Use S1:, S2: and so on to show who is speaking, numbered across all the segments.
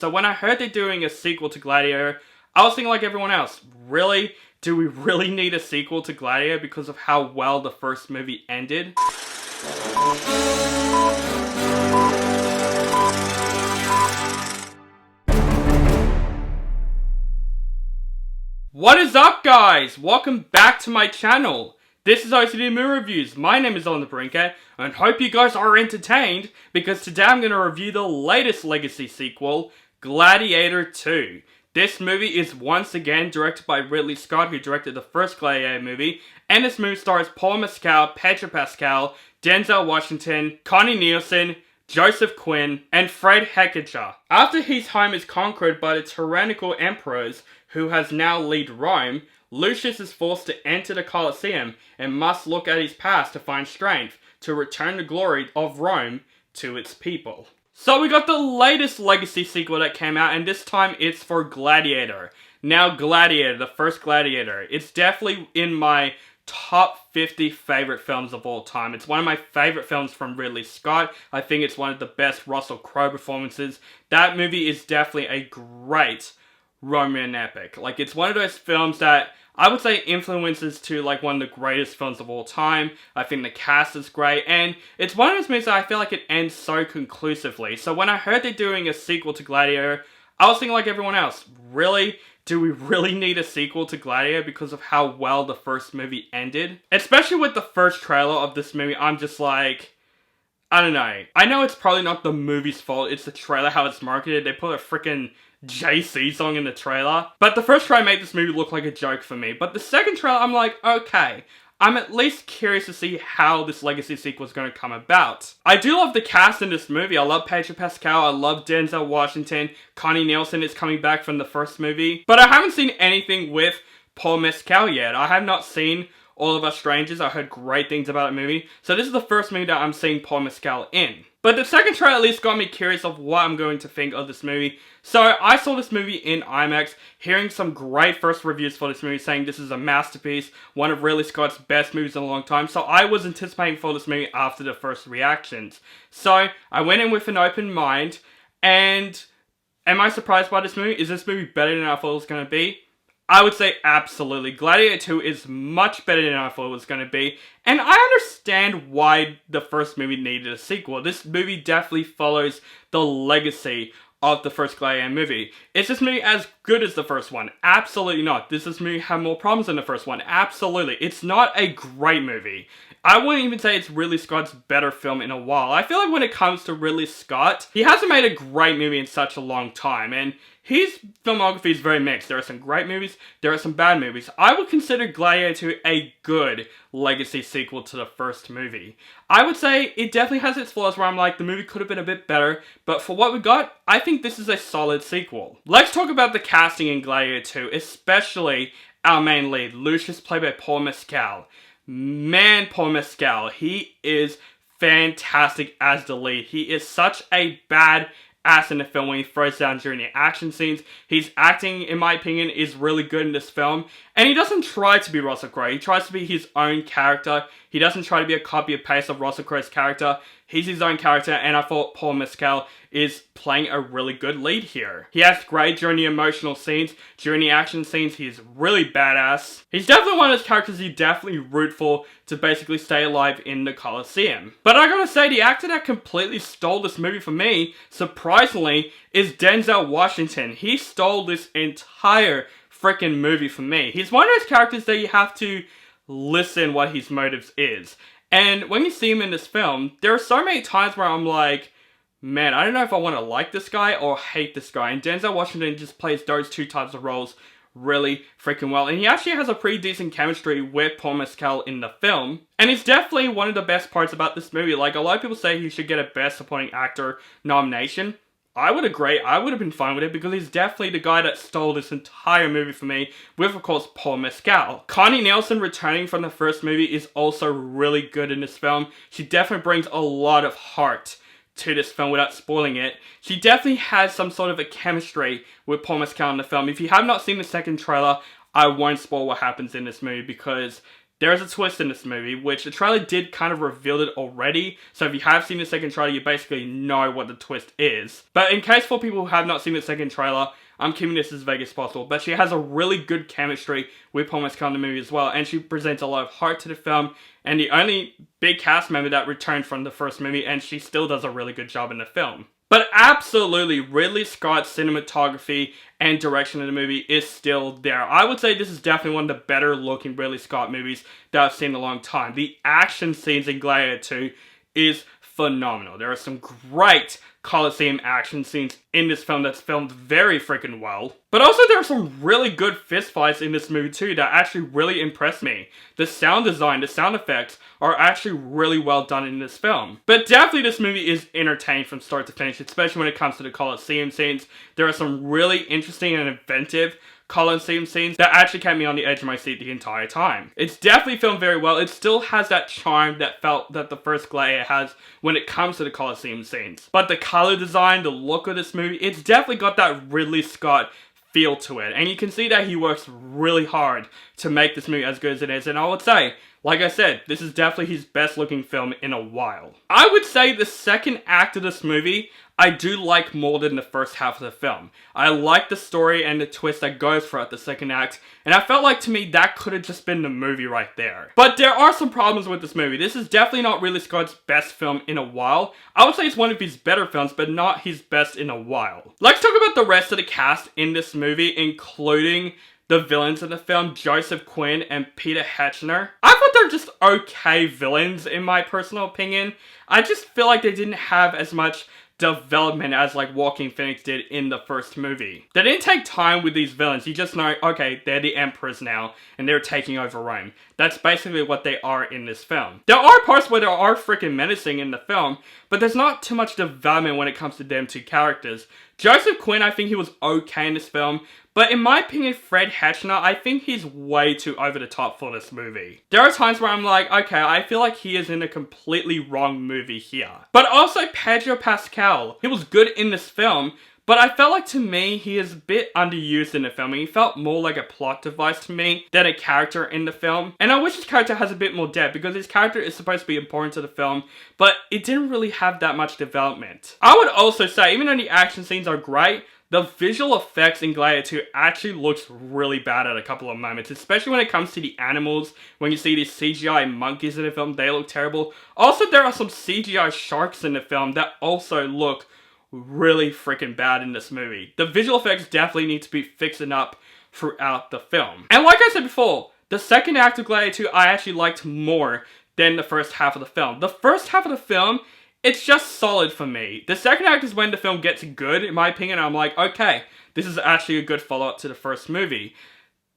S1: So when I heard they're doing a sequel to Gladiator, I was thinking like everyone else, really? Do we really need a sequel to Gladiator because of how well the first movie ended? What is up, guys? Welcome back to my channel. This is OCD Movie Reviews. My name is On the Brinker, and hope you guys are entertained because today I'm going to review the latest legacy sequel, Gladiator II. This movie is once again directed by Ridley Scott, who directed the first Gladiator movie, and this movie stars Paul Mescal, Pedro Pascal, Denzel Washington, Connie Nelson, Joseph Quinn, and Fred Hechinger. After his home is conquered by the tyrannical emperors who has now lead Rome, Lucius is forced to enter the Colosseum and must look at his past to find strength to return the glory of Rome to its people. So we got the latest legacy sequel that came out, and this time it's for Gladiator. Now Gladiator, the first Gladiator, it's definitely in my top 50 favorite films of all time. It's one of my favorite films from Ridley Scott. I think it's one of the best Russell Crowe performances. That movie is definitely a great Roman epic. Like, it's one of those films that I would say influences to like one of the greatest films of all time. I think the cast is great, and it's one of those movies that I feel like it ends so conclusively. So when I heard they're doing a sequel to Gladiator, I was thinking like everyone else, really? Do we really need a sequel to Gladiator because of how well the first movie ended? Especially with the first trailer of this movie, I'm just like, I don't know. I know it's probably not the movie's fault, it's the trailer, how it's marketed. They put a freaking JC song in the trailer. But the first trailer made this movie look like a joke for me. But the second trailer, I'm like, okay, I'm at least curious to see how this legacy sequel is going to come about. I do love the cast in this movie. I love Pedro Pascal, I love Denzel Washington, Connie Nelson is coming back from the first movie. But I haven't seen anything with Paul Mescal yet. I have not seen All of Us Strangers. I heard great things about that movie. So this is the first movie that I'm seeing Paul Mescal in. But the second trailer at least got me curious of what I'm going to think of this movie. So I saw this movie in IMAX, hearing some great first reviews for this movie saying this is a masterpiece, one of Ridley Scott's best movies in a long time. So I was anticipating for this movie after the first reactions. So I went in with an open mind, and am I surprised by this movie? Is this movie better than I thought it was going to be? I would say absolutely. Gladiator 2 is much better than I thought it was going to be. And I understand why the first movie needed a sequel. This movie definitely follows the legacy of the first Gladiator movie. Is this movie as good as the first one? Absolutely not. Does this movie have more problems than the first one? Absolutely. It's not a great movie. I wouldn't even say it's Ridley Scott's better film in a while. I feel like when it comes to Ridley Scott, he hasn't made a great movie in such a long time, and his filmography is very mixed. There are some great movies, there are some bad movies. I would consider Gladiator 2 a good legacy sequel to the first movie. I would say it definitely has its flaws where I'm like, the movie could have been a bit better, but for what we got, I think this is a solid sequel. Let's talk about the casting in Gladiator 2, especially our main lead, Lucius, played by Paul Mescal. Man, Paul Mescal, he is fantastic as the lead. He is such a bad ass in the film when he throws down during the action scenes. His acting, in my opinion, is really good in this film. And he doesn't try to be Russell Crowe. He tries to be his own character. He doesn't try to be a copy and paste of Russell Crowe's character. He's his own character, and I thought Paul Mescal is playing a really good lead here. He acts great during the emotional scenes. During the action scenes, he's really badass. He's definitely one of those characters you definitely root for to basically stay alive in the Colosseum. But I gotta say, the actor that completely stole this movie for me, surprisingly, is Denzel Washington. He stole this entire freaking movie for me. He's one of those characters that you have to listen what his motives is. And when you see him in this film, there are so many times where I'm like, man, I don't know if I want to like this guy or hate this guy. And Denzel Washington just plays those two types of roles really freaking well. And he actually has a pretty decent chemistry with Paul Mescal in the film. And it's definitely one of the best parts about this movie. Like, a lot of people say he should get a Best Supporting Actor nomination. I would agree. I would have been fine with it because he's definitely the guy that stole this entire movie for me, with, of course, Paul Mescal. Connie Nelson returning from the first movie is also really good in this film. She definitely brings a lot of heart to this film without spoiling it. She definitely has some sort of a chemistry with Paul Mescal in the film. If you have not seen the second trailer, I won't spoil what happens in this movie because there is a twist in this movie, which the trailer did kind of reveal it already, so if you have seen the second trailer, you basically know what the twist is. But in case for people who have not seen the second trailer, I'm keeping this as vague as possible, but she has a really good chemistry with Paul Mescal in the movie as well, and she presents a lot of heart to the film, and the only big cast member that returned from the first movie, and she still does a really good job in the film. But absolutely, Ridley Scott's cinematography and direction in the movie is still there. I would say this is definitely one of the better looking Ridley Scott movies that I've seen in a long time. The action scenes in Gladiator 2 is phenomenal. There are some great Coliseum action scenes in this film that's filmed very freaking well. But also there are some really good fistfights in this movie too that actually really impressed me. The sound design, the sound effects are actually really well done in this film. But definitely this movie is entertaining from start to finish, especially when it comes to the Coliseum scenes. There are some really interesting and inventive Coliseum scenes that actually kept me on the edge of my seat the entire time. It's definitely filmed very well. It still has that charm that the first Gladiator has when it comes to the Coliseum scenes. But the color design, the look of this movie, it's definitely got that Ridley Scott feel to it. And you can see that he works really hard to make this movie as good as it is. And I would say, like I said, this is definitely his best looking film in a while. I would say the second act of this movie, I do like more than the first half of the film. I like the story and the twist that goes throughout the second act, and I felt like to me that could have just been the movie right there. But there are some problems with this movie. This is definitely not Ridley Scott's best film in a while. I would say it's one of his better films, but not his best in a while. Let's talk about the rest of the cast in this movie, including the villains in the film, Joseph Quinn and Peter Hechinger. I thought they're just okay villains in my personal opinion. I just feel like they didn't have as much development as like Joaquin Phoenix did in the first movie. They didn't take time with these villains. You just know, okay, they're the emperors now and they're taking over Rome. That's basically what they are in this film. There are parts where they are freaking menacing in the film, but there's not too much development when it comes to them two characters. Joseph Quinn, I think he was okay in this film, but in my opinion, Fred Hechinger, I think he's way too over the top for this movie. There are times where I'm like, okay, I feel like he is in a completely wrong movie here. But also Pedro Pascal, he was good in this film, but I felt like to me, he is a bit underused in the film. He felt more like a plot device to me than a character in the film. And I wish his character has a bit more depth because his character is supposed to be important to the film, but it didn't really have that much development. I would also say, even though the action scenes are great, the visual effects in Gladiator 2 actually looks really bad at a couple of moments, especially when it comes to the animals. When you see these CGI monkeys in the film, they look terrible. Also, there are some CGI sharks in the film that also look really freaking bad in this movie. The visual effects definitely need to be fixing up throughout the film. And like I said before, the second act of Gladiator 2 I actually liked more than the first half of the film. The first half of the film, it's just solid for me. The second act is when the film gets good, in my opinion. I'm like, okay, this is actually a good follow-up to the first movie.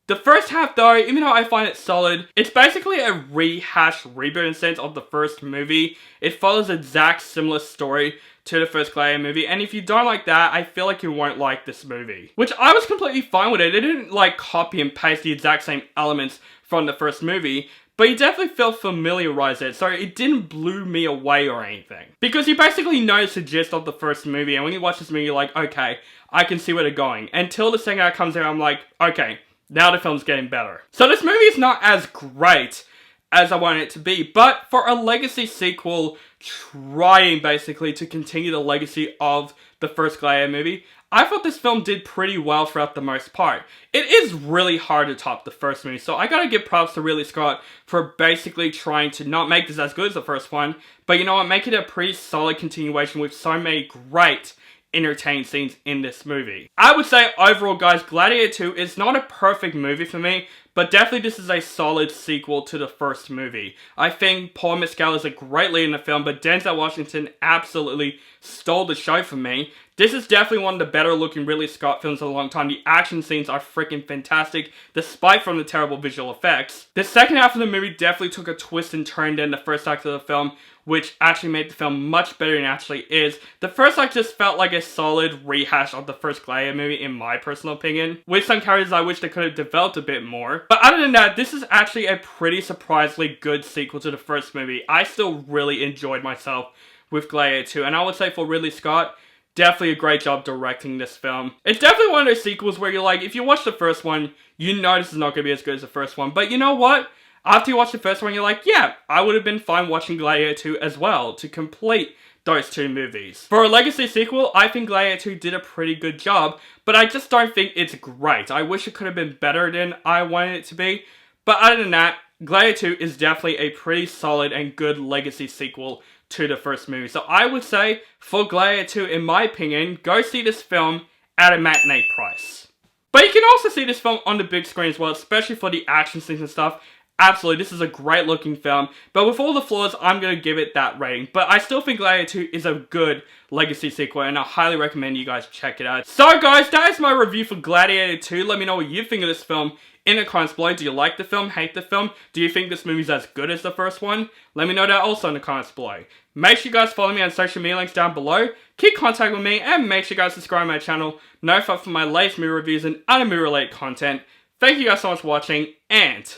S1: The first half though, even though I find it solid, it's basically a rehash reboot in a sense of the first movie. It follows the exact similar story to the first Gladiator movie, and if you don't like that, I feel like you won't like this movie. Which I was completely fine with it. It didn't like copy and paste the exact same elements from the first movie, but you definitely felt familiarized it, so it didn't blow me away or anything. Because you basically know the gist of the first movie, and when you watch this movie, you're like, okay, I can see where they're going. Until the second act comes in, I'm like, okay, now the film's getting better. So this movie is not as great as I wanted it to be, but for a legacy sequel trying basically to continue the legacy of the first Gladiator movie, I thought this film did pretty well throughout the most part. It is really hard to top the first movie, so I gotta give props to Ridley Scott for basically trying to not make this as good as the first one, but you know what, make it a pretty solid continuation with so many great entertaining scenes in this movie. I would say overall guys, Gladiator 2 is not a perfect movie for me, but definitely this is a solid sequel to the first movie. I think Paul Mescal is a great lead in the film, but Denzel Washington absolutely stole the show for me. This is definitely one of the better looking Ridley Scott films in a long time. The action scenes are freaking fantastic, despite from the terrible visual effects. The second half of the movie definitely took a twist and turn than the first act of the film, which actually made the film much better than it actually is. The first act just felt like a solid rehash of the first Gladiator movie in my personal opinion. With some characters I wish they could have developed a bit more. But other than that, this is actually a pretty surprisingly good sequel to the first movie. I still really enjoyed myself with Gladiator 2, and I would say for Ridley Scott, definitely a great job directing this film. It's definitely one of those sequels where you're like, if you watch the first one, you know this is not going to be as good as the first one. But you know what? After you watch the first one, you're like, yeah, I would have been fine watching Gladiator 2 as well to complete those two movies. For a legacy sequel, I think Gladiator 2 did a pretty good job, but I just don't think it's great. I wish it could have been better than I wanted it to be, but other than that, Gladiator 2 is definitely a pretty solid and good legacy sequel to the first movie. So I would say, for Gladiator 2, in my opinion, go see this film at a matinee price. But you can also see this film on the big screen as well, especially for the action scenes and stuff. Absolutely, this is a great looking film, but with all the flaws, I'm going to give it that rating. But I still think Gladiator 2 is a good legacy sequel, and I highly recommend you guys check it out. So guys, that is my review for Gladiator 2. Let me know what you think of this film in the comments below. Do you like the film? Hate the film? Do you think this movie's as good as the first one? Let me know that also in the comments below. Make sure you guys follow me on social media links down below. Keep contact with me, and make sure you guys subscribe to my channel. Notify for my latest movie reviews and other movie related content. Thank you guys so much for watching, and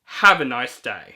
S1: have a nice day.